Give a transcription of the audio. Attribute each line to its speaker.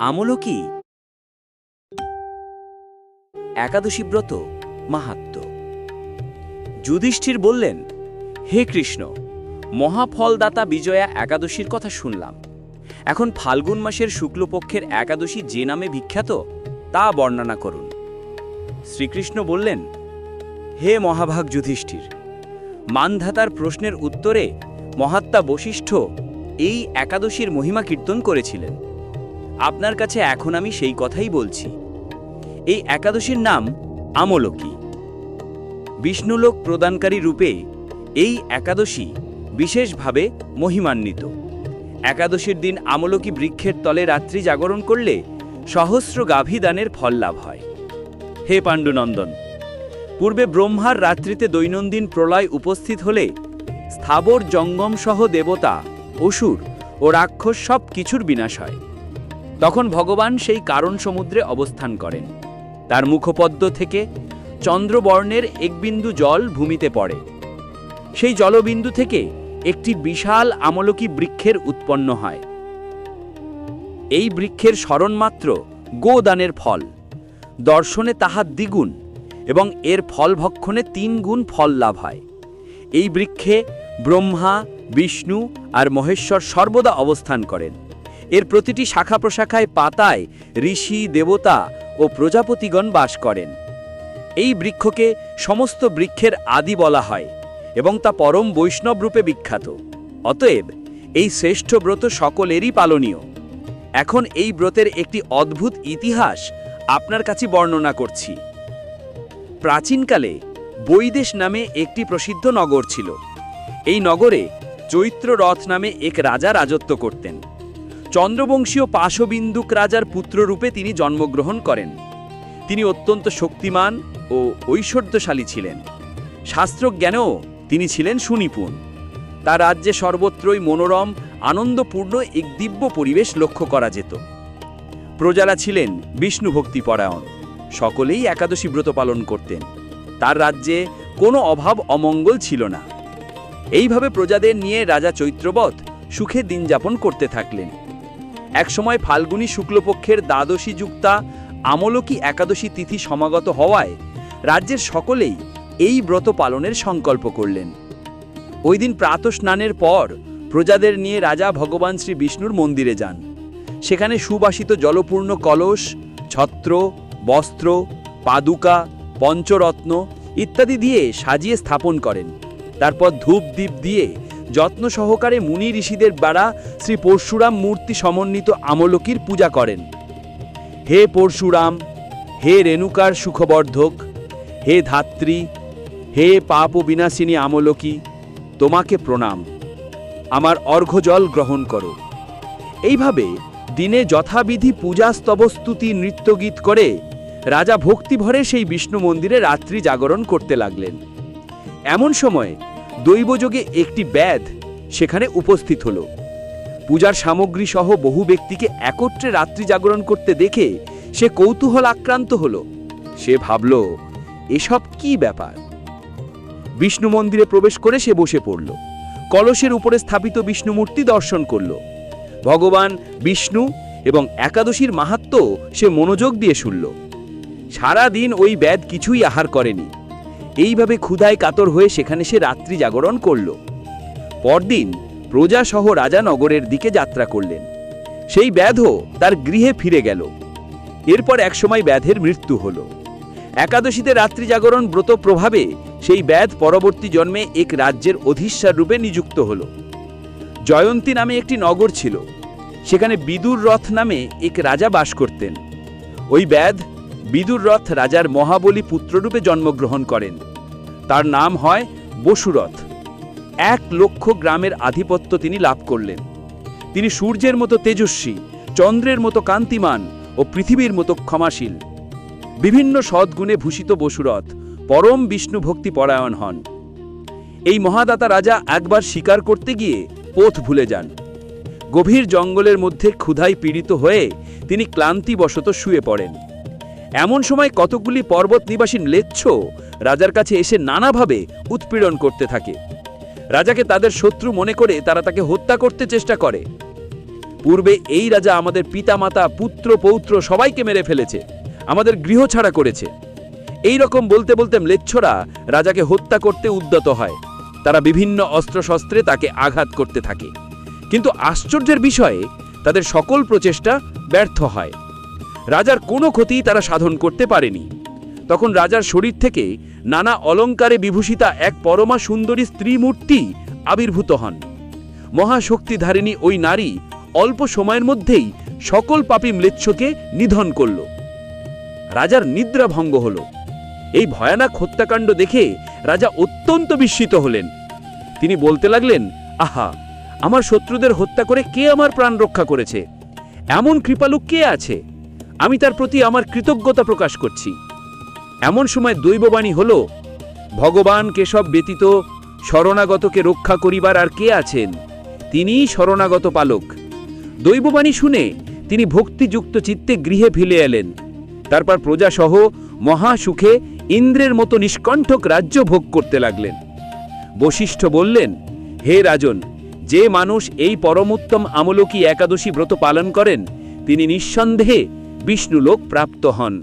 Speaker 1: আমলকি একাদশী ব্রত মাহাত্ম্য। যুধিষ্ঠির বললেন, হে কৃষ্ণ, মহাফলদাতা বিজয়া একাদশীর কথা শুনলাম। এখন ফাল্গুন মাসের শুক্লপক্ষের একাদশী যে নামে বিখ্যাত তা বর্ণনা করুন। শ্রীকৃষ্ণ বললেন, হে মহাভাগ যুধিষ্ঠির, মানধাতার প্রশ্নের উত্তরে মহাত্মা বশিষ্ঠ এই একাদশীর মহিমা কীর্তন করেছিলেন। আপনার কাছে এখন আমি সেই কথাই বলছি। এই একাদশীর নাম আমলকি। বিষ্ণুলোক প্রদানকারী রূপে এই একাদশী বিশেষভাবে মহিমান্বিত। একাদশীর দিন আমলকি বৃক্ষের তলে রাত্রি জাগরণ করলে সহস্র গাভী দানের ফল লাভ হয়। হে পাণ্ডুনন্দন, পূর্বে ব্রহ্মার রাত্রিতে দৈনন্দিন প্রলয় উপস্থিত হলে স্থাবর জঙ্গম সহ দেবতা, অসুর ও রাক্ষস সব কিছুর বিনাশ হয়। তখন ভগবান সেই কারণ সমুদ্রে অবস্থান করেন। তার মুখপদ্ম থেকে চন্দ্রবর্ণের এক বিন্দু জল ভূমিতে পড়ে। সেই জলবিন্দু থেকে একটি বিশাল আমলকি বৃক্ষের উৎপন্ন হয়। এই বৃক্ষের স্মরণমাত্র গোদানের ফল, দর্শনে তাহা দ্বিগুণ এবং এর ফল ভক্ষণে 3 গুণ ফল লাভ হয়। এই বৃক্ষে ব্রহ্মা, বিষ্ণু আর মহেশ্বর সর্বদা অবস্থান করেন। এর প্রতিটি শাখা প্রশাখায় পাতায় ঋষি, দেবতা ও প্রজাপতিগণ বাস করেন। এই বৃক্ষকে সমস্ত বৃক্ষের আদি বলা হয় এবং তা পরম বৈষ্ণব রূপে বিখ্যাত। অতএব এই শ্রেষ্ঠ ব্রত সকলেরই পালনীয়। এখন এই ব্রতের একটি অদ্ভুত ইতিহাস আপনার কাছে বর্ণনা করছি। প্রাচীনকালে বৈদেশ নামে একটি প্রসিদ্ধ নগর ছিল। এই নগরে চৈত্র রথ নামে এক রাজা রাজত্ব করতেন। চন্দ্রবংশীয় পাশবিন্দুক রাজার পুত্ররূপে তিনি জন্মগ্রহণ করেন। তিনি অত্যন্ত শক্তিমান ও ঐশ্বর্যশালী ছিলেন। শাস্ত্রজ্ঞানেও তিনি ছিলেন সুনিপুণ। তার রাজ্যে সর্বত্রই মনোরম, আনন্দপূর্ণ এক দিব্য পরিবেশ লক্ষ্য করা যেত। প্রজারা ছিলেন বিষ্ণুভক্তিপরায়ণ, সকলেই একাদশী ব্রত পালন করতেন। তার রাজ্যে কোনো অভাব অমঙ্গল ছিল না। এইভাবে প্রজাদের নিয়ে রাজা চৈত্রবৎ সুখে দিন যাপন করতে থাকলেন। একসময় ফাল্গুনী শুক্লপক্ষের দ্বাদশী যুক্তা আমলকি একাদশী তিথি সমাগত হওয়ায় রাজ্যের সকলেই এই ব্রত পালনের সংকল্প করলেন। ওই দিন প্রাতঃস্নানের পর প্রজাদের নিয়ে রাজা ভগবান শ্রী বিষ্ণুর মন্দিরে যান। সেখানে সুবাসিত জলপূর্ণ কলস, ছত্র, বস্ত্র, পাদুকা, পঞ্চরত্ন ইত্যাদি দিয়ে সাজিয়ে স্থাপন করেন। তারপর ধূপ দীপ দিয়ে যত্ন সহকারে মুনি ঋষিদের দ্বারা শ্রী পরশুরাম মূর্তি সমন্বিত আমলকির পূজা করেন। হে পরশুরাম, হে রেণুকার সুখবর্ধক, হে ধাত্রী, হে পাপ বিনাশিনী আমলকি, তোমাকে প্রণাম, আমার অর্ঘ্যজল গ্রহণ করো। এইভাবে দিনে যথাবিধি পূজা, স্তবস্তুতি, নৃত্যগীত করে রাজা ভক্তিভরে সেই বিষ্ণু মন্দিরে রাত্রি জাগরণ করতে লাগলেন। এমন সময় দৈবযোগে একটি ব্যাধ সেখানে উপস্থিত হল। পূজার সামগ্রী সহ বহু ব্যক্তিকে একত্রে রাত্রি জাগরণ করতে দেখে সে কৌতূহল আক্রান্ত হল। সে ভাবল, এসব কি ব্যাপার? বিষ্ণু মন্দিরে প্রবেশ করে সে বসে পড়ল। কলসের উপরে স্থাপিত বিষ্ণু মূর্তি দর্শন করল। ভগবান বিষ্ণু এবং একাদশীর মাহাত্ম্য সে মনোযোগ দিয়ে শুনল। সারা দিন ওই ব্যাধ কিছুই আহার করেনি। এইভাবে ক্ষুধায় কাতর হয়ে সেখানে সে রাত্রি জাগরণ করল। পরদিন প্রজা সহ রাজা নগরের দিকে যাত্রা করলেন। সেই ব্যাধও তার গৃহে ফিরে গেল। এরপর একসময় ব্যাধের মৃত্যু হল। একাদশীতে রাত্রি জাগরণ ব্রত প্রভাবে সেই ব্যাধ পরবর্তী জন্মে এক রাজ্যের অধীশ্বর রূপে নিযুক্ত হল। জয়ন্তী নামে একটি নগর ছিল। সেখানে বিদুর রথ নামে এক রাজা বাস করতেন। ওই ব্যাধ বিদুর রথ রাজার মহাবলী পুত্ররূপে জন্মগ্রহণ করেন। তার নাম হয় বসুরথ। 1 লক্ষ গ্রামের আধিপত্য তিনি লাভ করলেন। তিনি সূর্যের মতো তেজস্বী, চন্দ্রের মতো কান্তিমান ও পৃথিবীর মতো ক্ষমাশীল। বিভিন্ন সদ্গুণে ভূষিত বসুরথ পরম বিষ্ণু ভক্তি পরায়ণ হন। এই মহাদাতা রাজা একবার শিকার করতে গিয়ে পথ ভুলে যান। গভীর জঙ্গলের মধ্যে ক্ষুধায় পীড়িত হয়ে তিনি ক্লান্তিবশত শুয়ে পড়েন। এমন সময় কতগুলি পর্বত নিবাসী ম্লেচ্ছ রাজার কাছে এসে নানাভাবে উৎপীড়ন করতে থাকে। রাজাকে তাদের শত্রু মনে করে তারা তাকে হত্যা করতে চেষ্টা করে।
Speaker 2: পূর্বে এই রাজা আমাদের পিতামাতা পুত্র পৌত্র সবাইকে মেরে ফেলেছে, আমাদের গৃহ ছাড়া করেছে। এই রকম বলতে বলতে ম্লেচ্ছরা রাজাকে হত্যা করতে উদ্যত হয়। তারা বিভিন্ন অস্ত্রশস্ত্রে তাকে আঘাত করতে থাকে, কিন্তু আশ্চর্যের বিষয়ে তাদের সকল প্রচেষ্টা ব্যর্থ হয়। রাজার কোনো ক্ষতি তারা সাধন করতে পারেনি। তখন রাজার শরীর থেকে নানা অলঙ্কারে বিভূষিতা এক পরমা সুন্দরী স্ত্রী মূর্তি আবির্ভূত হন। মহাশক্তিধারিণী ওই নারী অল্প সময়ের মধ্যেই সকল পাপী ম্লেচ্ছকে নিধন করল। রাজার নিদ্রা ভঙ্গ হল। এই ভয়ানক হত্যাকাণ্ড দেখে রাজা অত্যন্ত বিস্মিত হলেন। তিনি বলতে লাগলেন, আহা, আমার শত্রুদের হত্যা করে কে আমার প্রাণ রক্ষা করেছে? এমন কৃপালু কে আছে? আমি তার প্রতি আমার কৃতজ্ঞতা প্রকাশ করছি। এমন সময় দৈববাণী হল, ভগবান কেশব ব্যতীত শরণাগতকে রক্ষা করিবার আর কে আছেন? তিনিই শরণাগত পালক। দৈববাণী শুনে তিনি ভক্তিযুক্ত চিত্তে গৃহে ফিরে এলেন। তারপর প্রজাসহ মহাসুখে ইন্দ্রের মতো নিষ্কণ্ঠক রাজ্য ভোগ করতে লাগলেন। বশিষ্ঠ বললেন, হে রাজন, যে মানুষ এই পরমোত্তম আমলকি একাদশী ব্রত পালন করেন তিনি নিঃসন্দেহে বিষ্ণুলোক প্রাপ্ত হন।